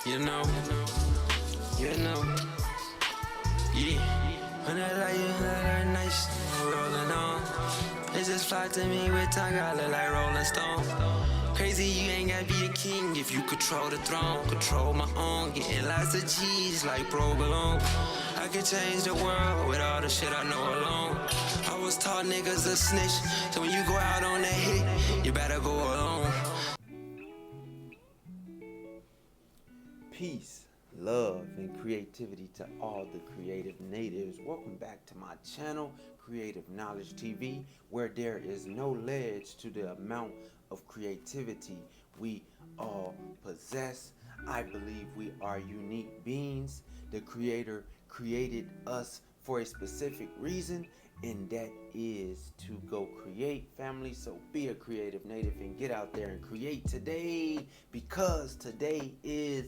You know, yeah. When I like you, that nice, rolling on. It just fly to me with tongue, I look like Rolling Stone. Crazy, you ain't gotta be a king if you control the throne. Control my own, getting lots of G's like provolone. I could change the world with all the shit I know alone. I was taught niggas a snitch, so when you go out on that hit, you better go alone. Peace, love, and creativity to all the creative natives. Welcome back to my channel, Creative Knowledge TV, where there is no ledge to the amount of creativity we all possess. I believe we are unique beings. The Creator created us for a specific reason, and that is to go create, family. So be a creative native and get out there and create today, because today is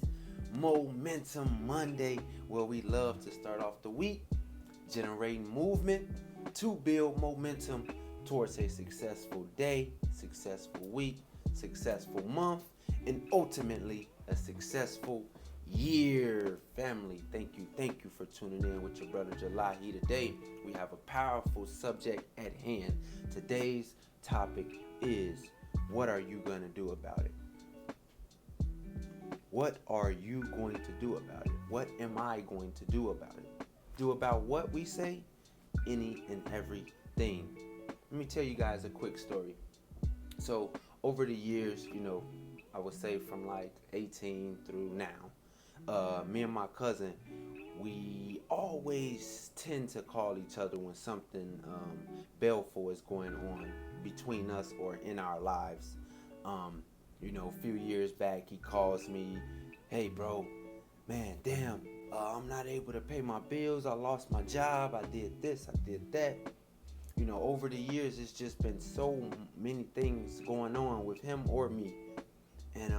Momentum Monday, where we love to start off the week generating movement to build momentum towards a successful day, successful week, successful month, and ultimately a successful year. Family, thank you for tuning in with your brother Jelahi. Today we have a powerful subject at hand. Today's topic is, what are you going to do about it? What are you going to do about it? What am I going to do about it? Do about what we say? Any and everything. Let me tell you guys a quick story. So over the years, I would say from like 18 through now, me and my cousin, we always tend to call each other when something baleful is going on between us or in our lives. A few years back, he calls me, "Hey, bro, man, damn, I'm not able to pay my bills. I lost my job. I did this, I did that." Over the years, it's just been so many things going on with him or me. And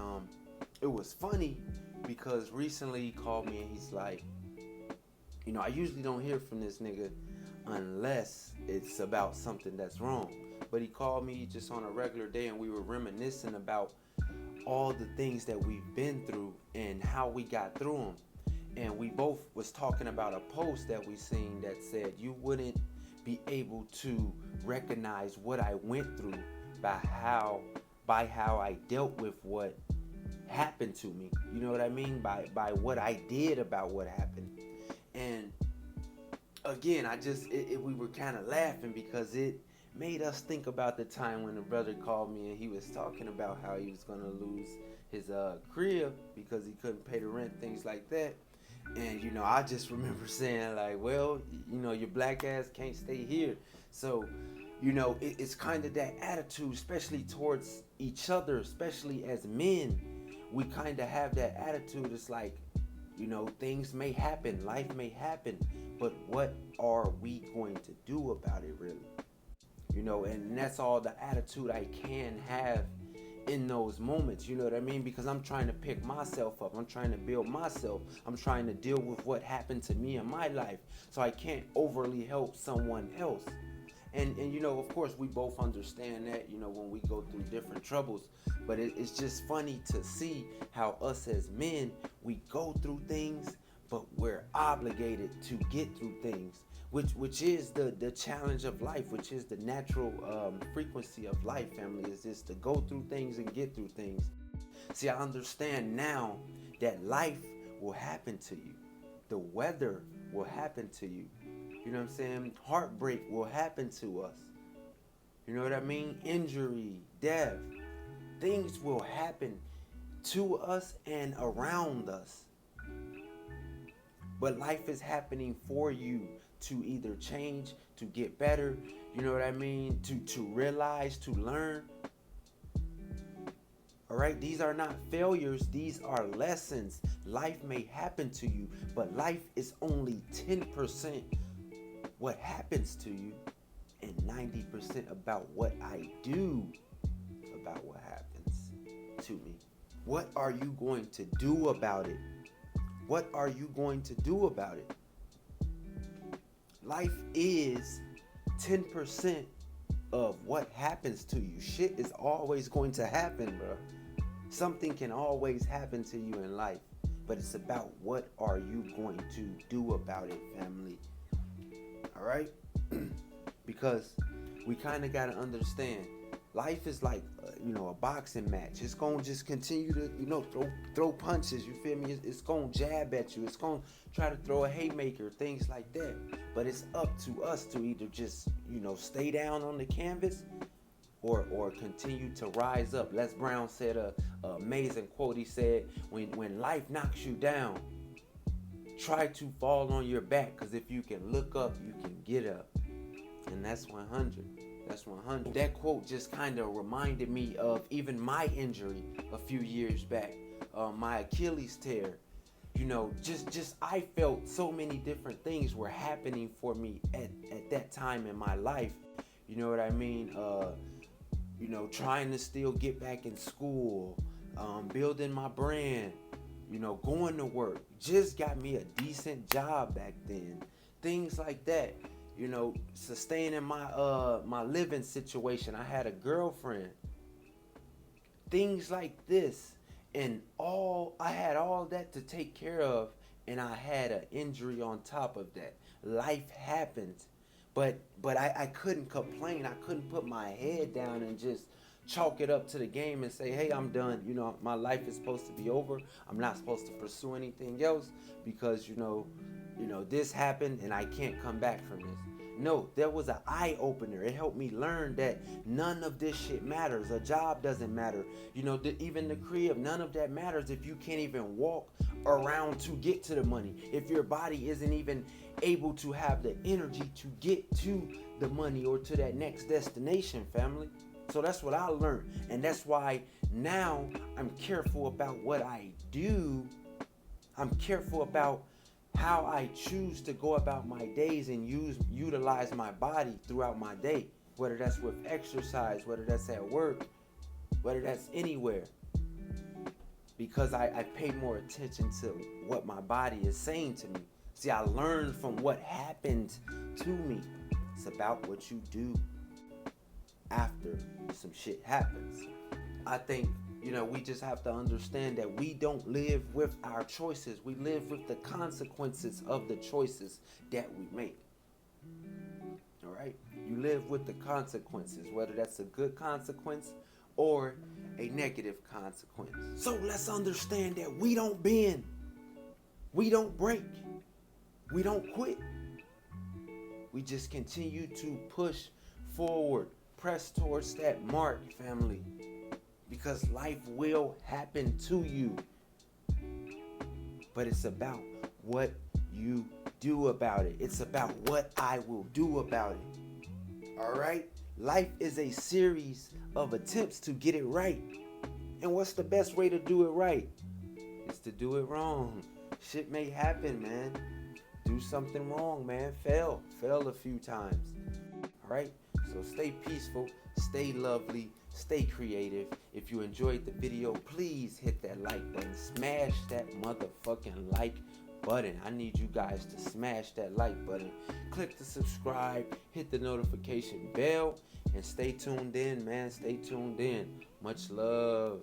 it was funny because recently he called me and he's like, I usually don't hear from this nigga unless it's about something that's wrong. But he called me just on a regular day and we were reminiscing about all the things that we've been through and how we got through them. And we both was talking about a post that we seen that said you wouldn't be able to recognize what I went through by how I dealt with what happened to me. You know what I mean? By what I did about what happened. And again, we were kind of laughing because it made us think about the time when the brother called me and he was talking about how he was going to lose his crib because he couldn't pay the rent, things like that. And I just remember saying like, well, your black ass can't stay here. So it's kind of that attitude, especially towards each other, especially as men. We kind of have that attitude. It's like, things may happen, life may happen, but what are we going to do about it, really? And that's all the attitude I can have in those moments, you know what I mean? Because I'm trying to pick myself up. I'm trying to build myself. I'm trying to deal with what happened to me in my life. So I can't overly help someone else. And of course, we both understand that, when we go through different troubles. But it's just funny to see how us as men, we go through things, but we're obligated to get through things. Which is the challenge of life, which is the natural frequency of life, family, is just to go through things and get through things. See, I understand now that life will happen to you. The weather will happen to you. You know what I'm saying? Heartbreak will happen to us. You know what I mean? Injury, death. Things will happen to us and around us. But life is happening for you to either change, to get better, you know what I mean? To realize, to learn. All right, these are not failures, these are lessons. Life may happen to you, but life is only 10% what happens to you and 90% about what I do about what happens to me. What are you going to do about it? What are you going to do about it? Life is 10% of what happens to you. Shit is always going to happen, bro. Something can always happen to you in life. but it's about what are you going to do about it, family. All right? Because we kind of got to understand life is like a boxing match. It's gonna just continue to throw punches, you feel me? It's gonna jab at you, it's gonna try to throw a haymaker, things like that. But it's up to us to either just stay down on the canvas or continue to rise up. Les Brown said a amazing quote. He said, when life knocks you down, try to fall on your back, because if you can look up, you can get up. And that's 100. That's 100. That quote just kind of reminded me of even my injury a few years back, my Achilles tear. Just I felt so many different things were happening for me at that time in my life. You know what I mean? Trying to still get back in school, building my brand, going to work. Just got me a decent job back then. Things like that. Sustaining my living situation. I had a girlfriend. Things like this. And I had all that to take care of, and I had an injury on top of that. Life happens. But I couldn't complain. I couldn't put my head down and just chalk it up to the game and say, hey, I'm done. My life is supposed to be over. I'm not supposed to pursue anything else because, this happened and I can't come back from this. No, there was an eye opener. It helped me learn that none of this shit matters. A job doesn't matter. Even the crib, none of that matters if you can't even walk around to get to the money. If your body isn't even able to have the energy to get to the money or to that next destination, family. So that's what I learned. And that's why now I'm careful about what I do. I'm careful about how I choose to go about my days and utilize my body throughout my day, whether that's with exercise, whether that's at work, whether that's anywhere, because I pay more attention to what my body is saying to me. See, I learned from what happened to me. It's about what you do after some shit happens. I think we just have to understand that we don't live with our choices. We live with the consequences of the choices that we make. All right? You live with the consequences, whether that's a good consequence or a negative consequence. So let's understand that we don't bend. We don't break. We don't quit. We just continue to push forward, press towards that mark, family. Because life will happen to you. But it's about what you do about it. It's about what I will do about it. All right? Life is a series of attempts to get it right. And what's the best way to do it right? It's to do it wrong. Shit may happen, man. Do something wrong, man. Fail a few times. All right? So stay peaceful, stay lovely, stay creative. If you enjoyed the video, please hit that like button. Smash that motherfucking like button. I need you guys to smash that like button. Click the subscribe, hit the notification bell, and stay tuned in, man. Stay tuned in. Much love.